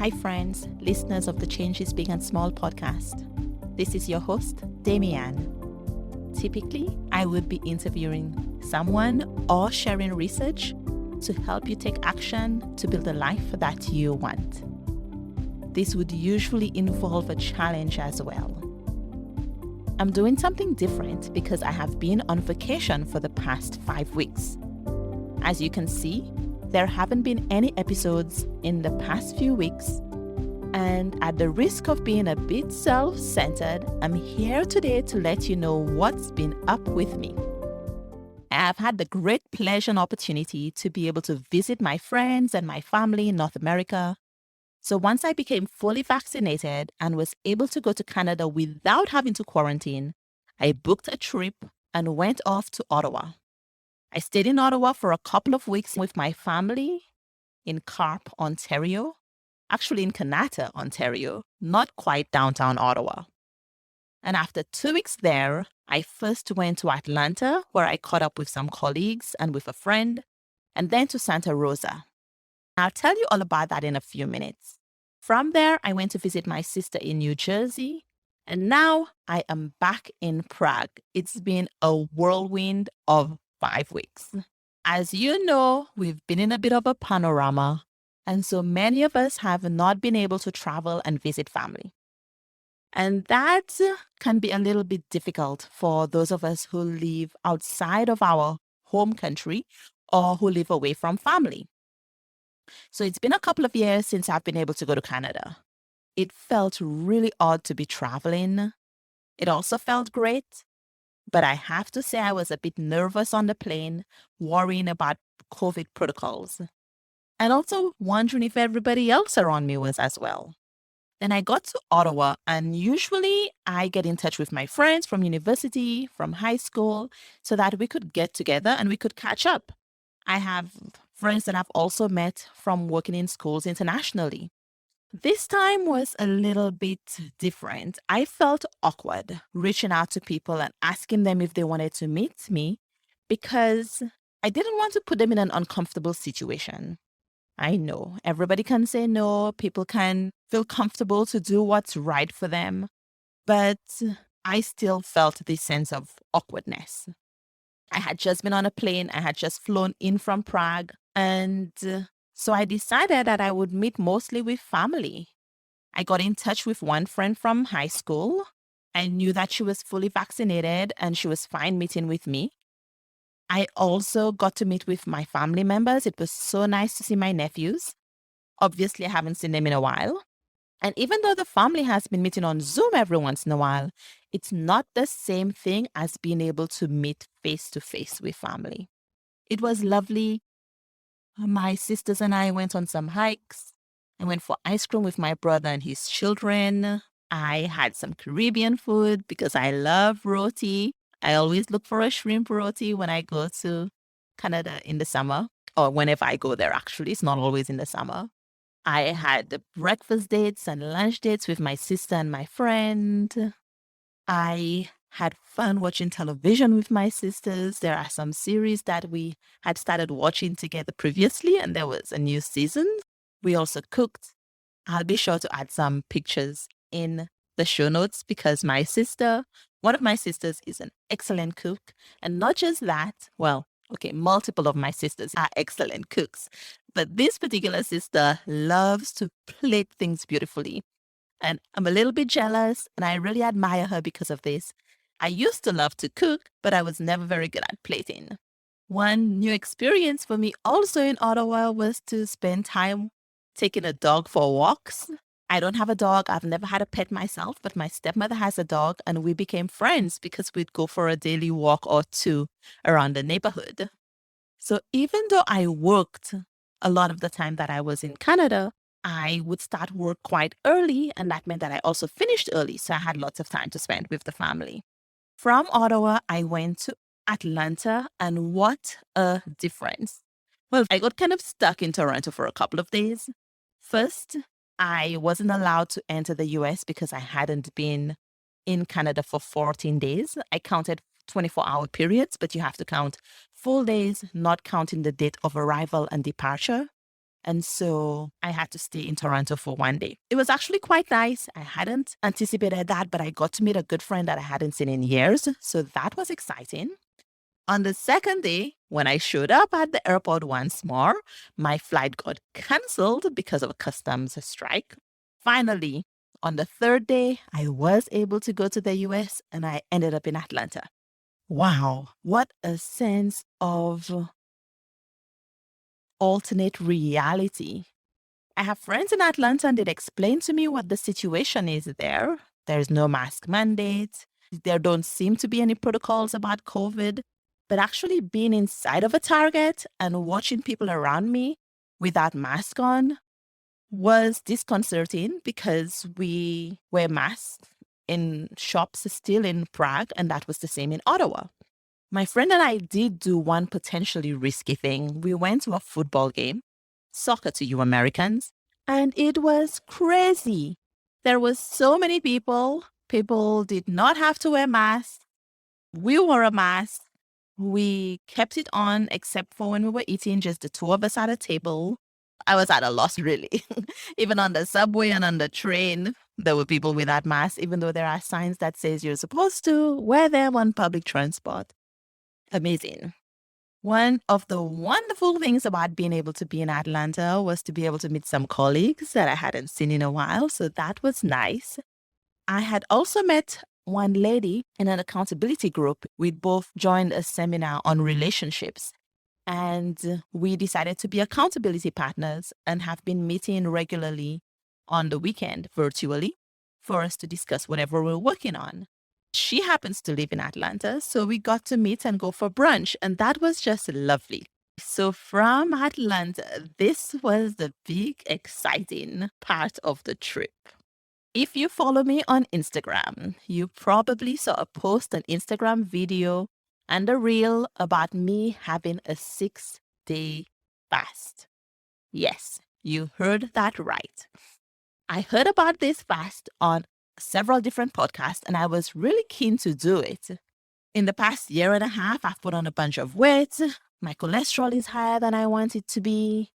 Hi, friends, listeners of the Changes Big and Small podcast. This is your host, Damianne. Typically, I would be interviewing someone or sharing research to help you take action to build a life that you want. This would usually involve a challenge as well. I'm doing something different because I have been on vacation for the past 5 weeks. As you can see, there haven't been any episodes in the past few weeks, and at the risk of being a bit self-centered, I'm here today to let you know what's been up with me. I have had the great pleasure and opportunity to be able to visit my friends and my family in North America. So once I became fully vaccinated and was able to go to Canada without having to quarantine, I booked a trip and went off to Ottawa. I stayed in Ottawa for a couple of weeks with my family in Carp, Ontario, actually in Kanata, Ontario, not quite downtown Ottawa. And after 2 weeks there, I first went to Atlanta, where I caught up with some colleagues and with a friend, and then to Santa Rosa. I'll tell you all about that in a few minutes. From there, I went to visit my sister in New Jersey, and now I am back in Prague. It's been a whirlwind of 5 weeks. As you know, we've been in a bit of a panorama, and so many of us have not been able to travel and visit family. And that can be a little bit difficult for those of us who live outside of our home country or who live away from family. So it's been a couple of years since I've been able to go to Canada. It felt really odd to be traveling. It also felt great, but I have to say I was a bit nervous on the plane, worrying about COVID protocols, and also wondering if everybody else around me was as well. Then I got to Ottawa, and usually I get in touch with my friends from university, from high school, so that we could get together and we could catch up. I have friends that I've also met from working in schools internationally. This time was a little bit different. I felt awkward reaching out to people and asking them if they wanted to meet me because I didn't want to put them in an uncomfortable situation. I know everybody can say no, people can feel comfortable to do what's right for them, but I still felt this sense of awkwardness. I had just been on a plane, I had just flown in from Prague, and so I decided that I would meet mostly with family. I got in touch with one friend from high school. I knew that she was fully vaccinated and she was fine meeting with me. I also got to meet with my family members. It was so nice to see my nephews. Obviously, I haven't seen them in a while. And even though the family has been meeting on Zoom every once in a while, it's not the same thing as being able to meet face to face with family. It was lovely. My sisters and I went on some hikes. I went for ice cream with my brother and his children. I had some Caribbean food because I love roti. I always look for a shrimp roti when I go to Canada in the summer, or whenever I go there, actually. It's not always in the summer. I had the breakfast dates and lunch dates with my sister and my friend. I had fun watching television with my sisters. There are some series that we had started watching together previously, and there was a new season. We also cooked. I'll be sure to add some pictures in the show notes because one of my sisters is an excellent cook. And not just that, multiple of my sisters are excellent cooks. But this particular sister loves to plate things beautifully. And I'm a little bit jealous, and I really admire her because of this. I used to love to cook, but I was never very good at plating. One new experience for me also in Ottawa was to spend time taking a dog for walks. I don't have a dog. I've never had a pet myself, but my stepmother has a dog, and we became friends because we'd go for a daily walk or two around the neighborhood. So even though I worked a lot of the time that I was in Canada, I would start work quite early, and that meant that I also finished early, so I had lots of time to spend with the family. From Ottawa, I went to Atlanta, and what a difference. Well, I got kind of stuck in Toronto for a couple of days. First, I wasn't allowed to enter the US because I hadn't been in Canada for 14 days. I counted 24-hour periods, but you have to count full days, not counting the date of arrival and departure. And so I had to stay in Toronto for one day. It was actually quite nice. I hadn't anticipated that, but I got to meet a good friend that I hadn't seen in years. So that was exciting. On the second day, when I showed up at the airport once more, my flight got cancelled because of a customs strike. Finally, on the third day, I was able to go to the US and I ended up in Atlanta. Wow, what a sense of alternate reality. I have friends in Atlanta and they'd explain to me what the situation is there. There's no mask mandate. There don't seem to be any protocols about COVID. But actually being inside of a Target and watching people around me without mask on was disconcerting because we wear masks in shops still in Prague, and that was the same in Ottawa. My friend and I did do one potentially risky thing. We went to a football game, soccer to you Americans, and it was crazy. There was so many people. People did not have to wear masks. We wore a mask. We kept it on except for when we were eating, just the two of us at a table. I was at a loss, really. Even on the subway and on the train, there were people without masks, even though there are signs that says you're supposed to wear them on public transport. Amazing. One of the wonderful things about being able to be in Atlanta was to be able to meet some colleagues that I hadn't seen in a while. So that was nice. I had also met one lady in an accountability group. We'd both joined a seminar on relationships. And we decided to be accountability partners and have been meeting regularly on the weekend virtually for us to discuss whatever we're working on. She happens to live in Atlanta, so we got to meet and go for brunch, and that was just lovely. So from Atlanta, this was the big, exciting part of the trip. If you follow me on Instagram, you probably saw a post, an Instagram video, and a reel about me having a 6-day fast. Yes, you heard that right. I heard about this fast on several different podcasts, and I was really keen to do it. In the past year and a half, I've put on a bunch of weight. My cholesterol is higher than I want it to be.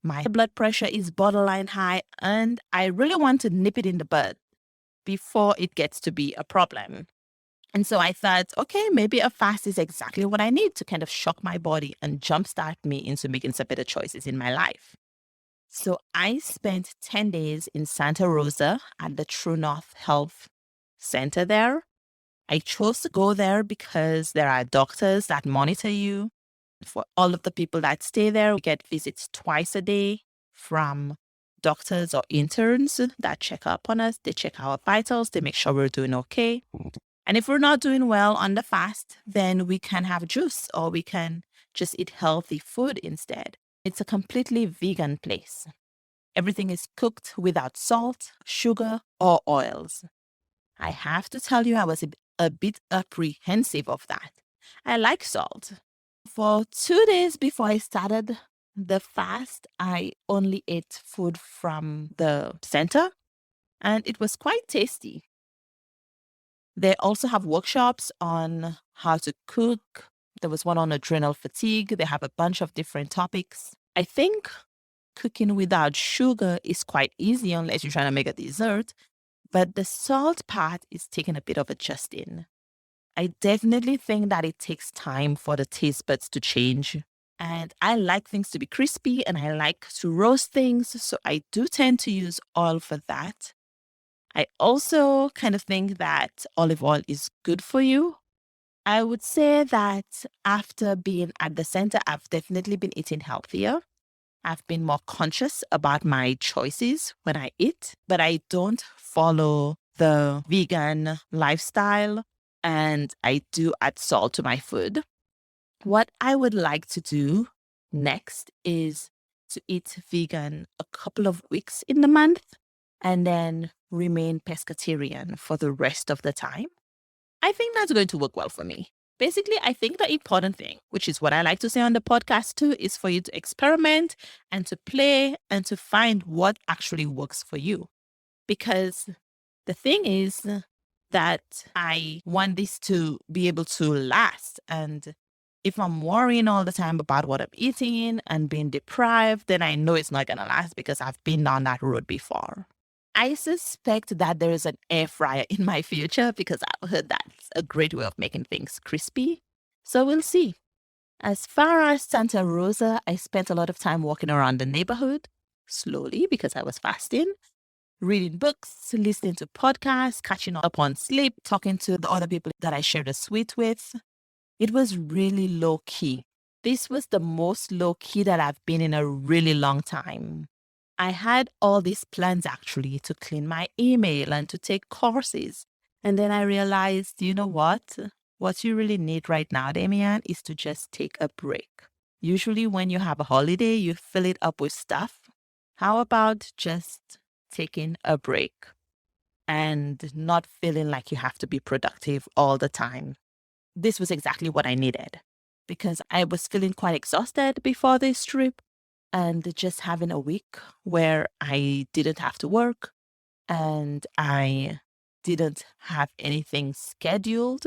My blood pressure is borderline high, and I really want to nip it in the bud before it gets to be a problem. And so I thought, okay, maybe a fast is exactly what I need to kind of shock my body and jumpstart me into making some better choices in my life. So I spent 10 days in Santa Rosa at the True North Health Center there. I chose to go there because there are doctors that monitor you. For all of the people that stay there, we get visits twice a day from doctors or interns that check up on us. They check our vitals. They make sure we're doing okay. And if we're not doing well on the fast, then we can have juice or we can just eat healthy food instead. It's a completely vegan place. Everything is cooked without salt, sugar, or oils. I have to tell you, I was a bit apprehensive of that. I like salt. For 2 days before I started the fast, I only ate food from the center, and it was quite tasty. They also have workshops on how to cook. There was one on adrenal fatigue. They have a bunch of different topics. I think cooking without sugar is quite easy unless you're trying to make a dessert, but the salt part is taking a bit of adjusting. I definitely think that it takes time for the taste buds to change. And I like things to be crispy and I like to roast things, so I do tend to use oil for that. I also kind of think that olive oil is good for you. I would say that after being at the center, I've definitely been eating healthier. I've been more conscious about my choices when I eat, but I don't follow the vegan lifestyle and I do add salt to my food. What I would like to do next is to eat vegan a couple of weeks in the month and then remain pescatarian for the rest of the time. I think that's going to work well for me. Basically, I think the important thing, which is what I like to say on the podcast too, is for you to experiment and to play and to find what actually works for you. Because the thing is that I want this to be able to last. And If I'm worrying all the time about what I'm eating and being deprived, then I know it's not going to last because I've been down that road before. I suspect that there is an air fryer in my future because I've heard that's a great way of making things crispy. So we'll see. As far as Santa Rosa, I spent a lot of time walking around the neighborhood, slowly because I was fasting, reading books, listening to podcasts, catching up on sleep, talking to the other people that I shared a suite with. It was really low key. This was the most low key that I've been in a really long time. I had all these plans actually to clean my email and to take courses. And then I realized, you know what? What you really need right now, Damianne, is to just take a break. Usually when you have a holiday, you fill it up with stuff. How about just taking a break and not feeling like you have to be productive all the time? This was exactly what I needed because I was feeling quite exhausted before this trip, and just having a week where I didn't have to work and I didn't have anything scheduled,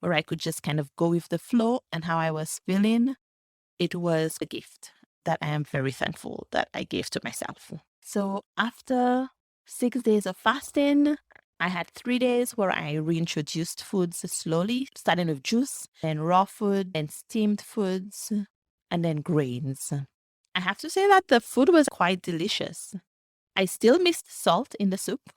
where I could just kind of go with the flow and how I was feeling, it was a gift that I am very thankful that I gave to myself. So after 6 days of fasting, I had 3 days where I reintroduced foods slowly, starting with juice, then raw food, then steamed foods, and then grains. I have to say that the food was quite delicious. I still missed salt in the soup.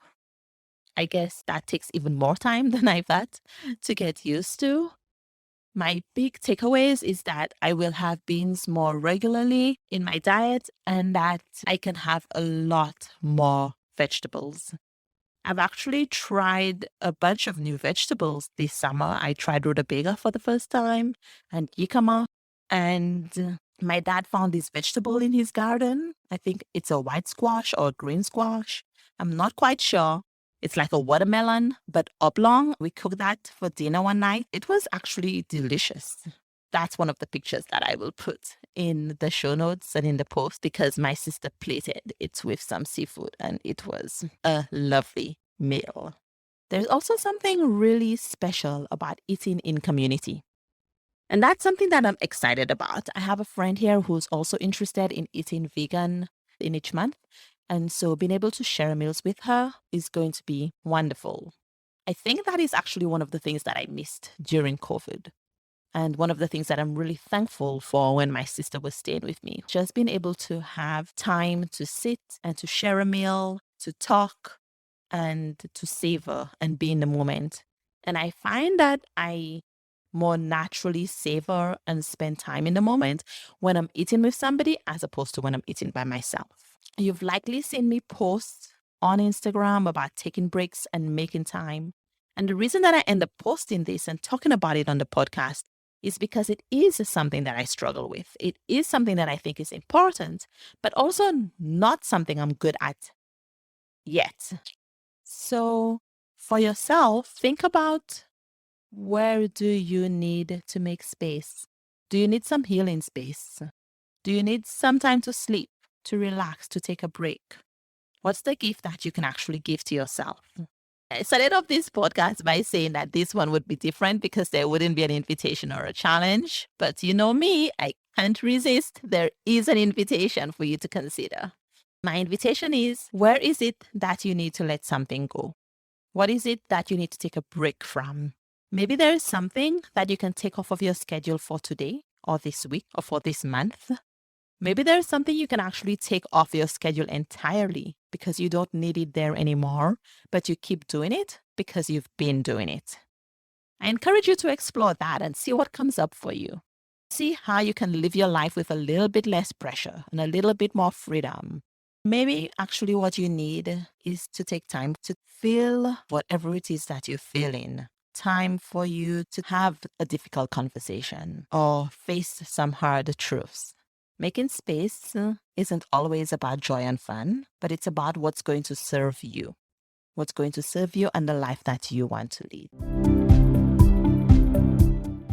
I guess that takes even more time than I thought to get used to. My big takeaways is that I will have beans more regularly in my diet and that I can have a lot more vegetables. I've actually tried a bunch of new vegetables this summer. I tried rutabaga for the first time and jicama, and my dad found this vegetable in his garden. I think it's a white squash or a green squash. I'm not quite sure. It's like a watermelon, but oblong. We cooked that for dinner one night. It was actually delicious. That's one of the pictures that I will put in the show notes and in the post because my sister plated it with some seafood and it was a lovely meal. There's also something really special about eating in community. And that's something that I'm excited about. I have a friend here who's also interested in eating vegan in each month. And so being able to share meals with her is going to be wonderful. I think that is actually one of the things that I missed during COVID. And one of the things that I'm really thankful for when my sister was staying with me, just being able to have time to sit and to share a meal, to talk and to savor and be in the moment. And I find that I more naturally savor and spend time in the moment when I'm eating with somebody as opposed to when I'm eating by myself. You've likely seen me post on Instagram about taking breaks and making time. And the reason that I end up posting this and talking about it on the podcast is because it is something that I struggle with. It is something that I think is important, but also not something I'm good at yet. So for yourself, think about, where do you need to make space? Do you need some healing space? Do you need some time to sleep, to relax, to take a break? What's the gift that you can actually give to yourself? I started off this podcast by saying that this one would be different because there wouldn't be an invitation or a challenge. But you know me, I can't resist. There is an invitation for you to consider. My invitation is, where is it that you need to let something go? What is it that you need to take a break from? Maybe there is something that you can take off of your schedule for today or this week or for this month. Maybe there's something you can actually take off your schedule entirely because you don't need it there anymore, but you keep doing it because you've been doing it. I encourage you to explore that and see what comes up for you. See how you can live your life with a little bit less pressure and a little bit more freedom. Maybe actually what you need is to take time to feel whatever it is that you're feeling. Time for you to have a difficult conversation or face some hard truths. Making space isn't always about joy and fun, but it's about what's going to serve you. What's going to serve you and the life that you want to lead.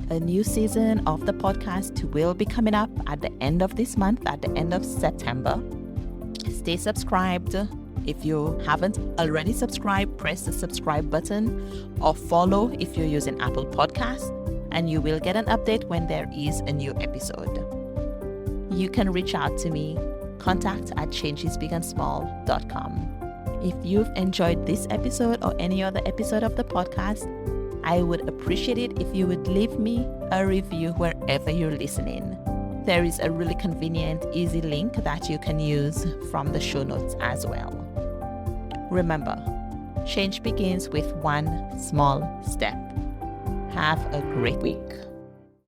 A new season of the podcast will be coming up at the end of this month, at the end of September. Stay subscribed. If you haven't already subscribed, press the subscribe button or follow if you're using Apple Podcasts. and you will get an update when there is a new episode. You can reach out to me, contact@changesbigandsmall.com. If you've enjoyed this episode or any other episode of the podcast, I would appreciate it if you would leave me a review wherever you're listening. There is a really convenient, easy link that you can use from the show notes as well. Remember, change begins with one small step. Have a great week.